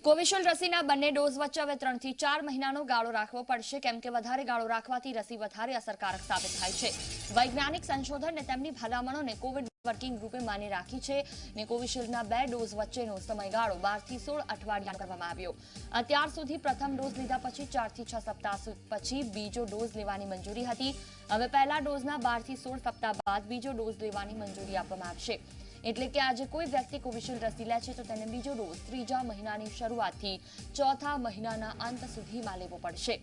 Covishield રસીના બંને dose વચ્ચે હવે 3 થી 4 મહિનાનો ગાળો રાખવો પડશે, કેમ કે વધારે ગાળો રાખવાથી રસી વધારે અસરકારક સાબિત થાય છે. વૈજ્ઞાનિક સંશોધન ને તેમની ભલામણોને કોવિડ વર્કિંગ ગ્રુપે માની રાખી છે ને કોવિશિલ્ડના 2 ડોઝ વચ્ચેનો સમયગાળો 12 થી 16 અઠવાડિયાનો કરવામાં આવ્યો. અત્યાર સુધી પ્રથમ ડોઝ લીધા પછી 4 થી 6 સપ્તાહ પછી બીજો ડોઝ લેવાની મંજૂરી હતી. હવે પહેલા ડોઝના 12 થી 16 સપ્તાહ બાદ બીજો ડોઝ લેવાની મંજૂરી આપવામાં આવશે. એટલે કે આજે કોઈ વ્યક્તિ કોવિશિલ્ડ રસી લે છે તો તેને બીજો ડોઝ ત્રીજા મહિનાની શરૂઆતથી ચોથા મહિનાના અંત સુધીમાં લેવો પડશે.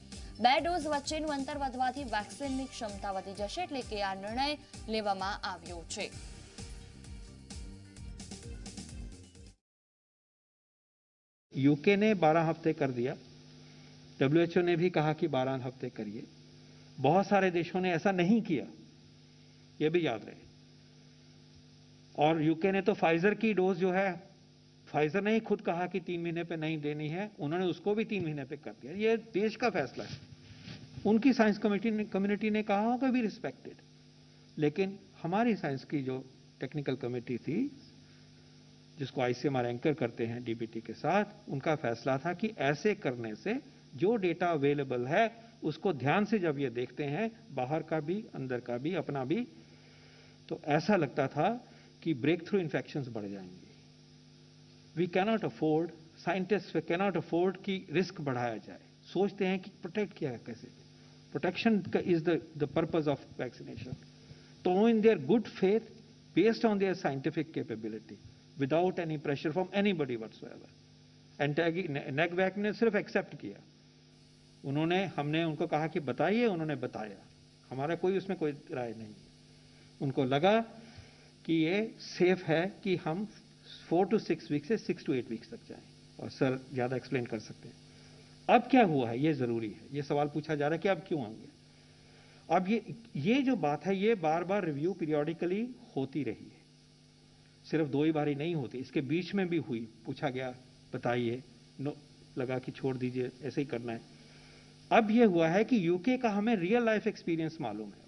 2 ડોઝ વચ્ચેનું અંતર વધવાથી વેક્સિનની ક્ષમતા વધી જશે, એટલે કે આ નિર્ણય લેવામાં આવ્યો છે. यूके ने 12 हफ्ते कर दिया, डब्ल्यूएचओ ने भी कहा कि 12 हफ्ते करिए. बहुत सारे देशों ने ऐसा नहीं किया, यह भी याद रहे. और यूके ने तो फाइजर की डोज जो है, फाइजर ने ही खुद कहा कि 3 महीने पे नहीं देनी है, उन्होंने उसको भी 3 महीने पे कर दिया. ये देश का फैसला है. उनकी साइंस कम्युनिटी ने कहा होगा भी रिस्पेक्टेड, लेकिन हमारी साइंस की जो टेक्निकल कमेटी थी, जिसको आईसीएमआर एंकर करते हैं डीबीटी के साथ, उनका फैसला था कि ऐसे करने से जो डेटा अवेलेबल है उसको ध्यान से जब ये देखते हैं, बाहर का भी अंदर का भी अपना भी, तो ऐसा लगता था कि ब्रेक थ्रू इन्फेक्शंस बढ़ जाएंगे. We cannot afford, scientist cannot afford कि रिस्क बढ़ाया जाए. सोचते हैं कि प्रोटेक्ट किया कैसे, protection is the purpose of vaccination. तो in their good faith, based on their scientific capability, without any pressure from anybody whatsoever, NEGVAC ने सिर्फ एक्सेप्ट किया. हमने उनको कहा कि बताइए, उन्होंने बताया. हमारा कोई उसमें कोई राय नहीं. उनको लगा कि ये सेफ है कि हम 4 to 6 वीक से 6 to 8 वीक्स तक जाएं. और सर ज्यादा एक्सप्लेन कर सकते हैं. अब क्या हुआ है, ये जरूरी है. ये सवाल पूछा जा रहा है कि अब क्यों आएंगे. अब ये जो बात है, ये बार बार रिव्यू पीरियोडिकली होती रही है. सिर्फ 2 ही बारी नहीं होती, इसके बीच में भी हुई. पूछा गया बताइए, नो लगा कि छोड़ दीजिए, ऐसे ही करना है. अब ये हुआ है कि यूके का हमें रियल लाइफ एक्सपीरियंस मालूम है.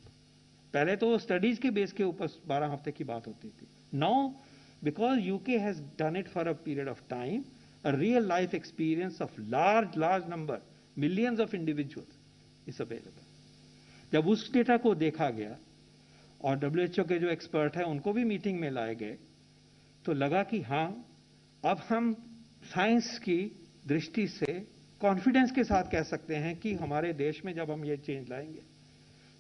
पहले तो स्टडीज के बेस के ऊपर 12 हफ्ते की बात होती थी. Now because UK has done it for a period of time, a real life experience of large number, millions of individuals is available. जब उस डेटा को देखा गया और डब्ल्यूएचओ के जो एक्सपर्ट हैं उनको भी मीटिंग में लाए गए, तो लगा कि हाँ, अब हम साइंस की दृष्टि से कॉन्फिडेंस के साथ कह सकते हैं कि हमारे देश में जब हम ये चेंज लाएंगे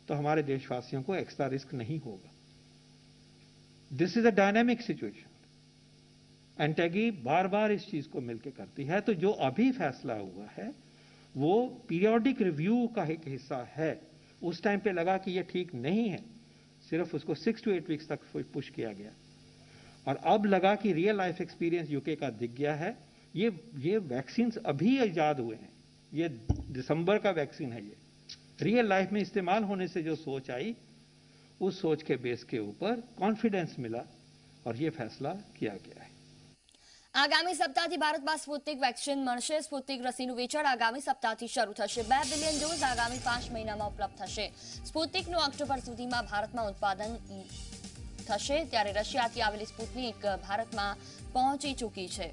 तो हमारे देशवासियों को एक्स्ट्रा रिस्क नहीं होगा. This is a dynamic situation. NTAGI बार बार इस चीज को मिलकर करती है. तो जो अभी फैसला हुआ है वो पीरियोडिक रिव्यू का एक हिस्सा है. उस टाइम पे लगा कि ये ठीक नहीं है, सिर्फ उसको 6 to 8 वीक्स तक पुश किया गया. और अब लगा कि रियल लाइफ एक्सपीरियंस यूके का दिख गया है. ये वैक्सीन अभी इजाद हुए हैं, ये दिसंबर का वैक्सीन है. ये रियल लाइफ में इस्तेमाल होने से जो सोच आई, उस सोच के बेस के ऊपर कॉन्फिडेंस मिला और ये फैसला किया गया है. આગામી સપ્તાહથી ભારતમાં સ્પુતનિક વેક્સિન મળશે. સ્પુતનિક રસીનું વેચાણ આગામી સપ્તાહથી શરૂ થશે. 2 બિલિયન ડોઝ આગામી 5 મહિનામાં ઉપલબ્ધ થશે. સ્પુતનિકનું ઓક્ટોબર સુધીમાં ભારતમાં ઉત્પાદન થશે, ત્યારે રશિયાથી આવેલી સ્પુતનિક ભારતમાં પહોંચી ચૂકી છે.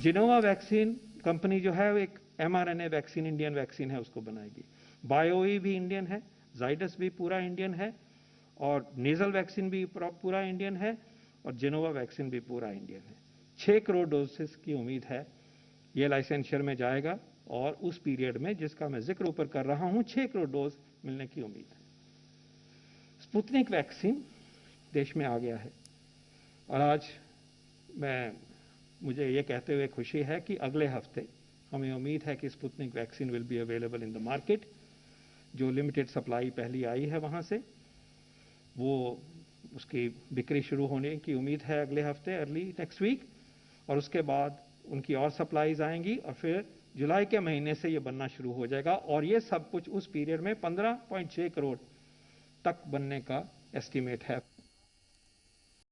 जिनोवा वैक्सीन कंपनी जो है, वो एक mRNA वैक्सीन, इंडियन वैक्सीन है, उसको बनाएगी. बायोई भी इंडियन है, जाइडस भी पूरा इंडियन है, और नेजल वैक्सीन भी पूरा इंडियन है, और जिनोवा वैक्सीन भी पूरा इंडियन है. 6 करोड़ डोजेस की उम्मीद है. ये लाइसेंशियर में जाएगा और उस पीरियड में जिसका मैं जिक्र ऊपर कर रहा हूं, 6 करोड़ डोज मिलने की उम्मीद है. स्पुतनिक वैक्सीन देश में आ गया है. और आज मुझे ये कहते हुए खुशी है कि अगले हफ्ते हमें उम्मीद है कि Sputnik vaccine will be available in the market. जो लिमिटेड सप्लाई पहली आई है वहां से, वो उसकी बिक्री शुरू होने की उम्मीद है अगले हफ्ते, अर्ली नेक्स्ट वीक. और उसके बाद उनकी और सप्लाईज आएंगी और फिर जुलाई के महीने से ये बनना शुरू हो जाएगा. और ये सब कुछ उस पीरियड में 15.6 करोड़ तक बनने का एस्टीमेट है.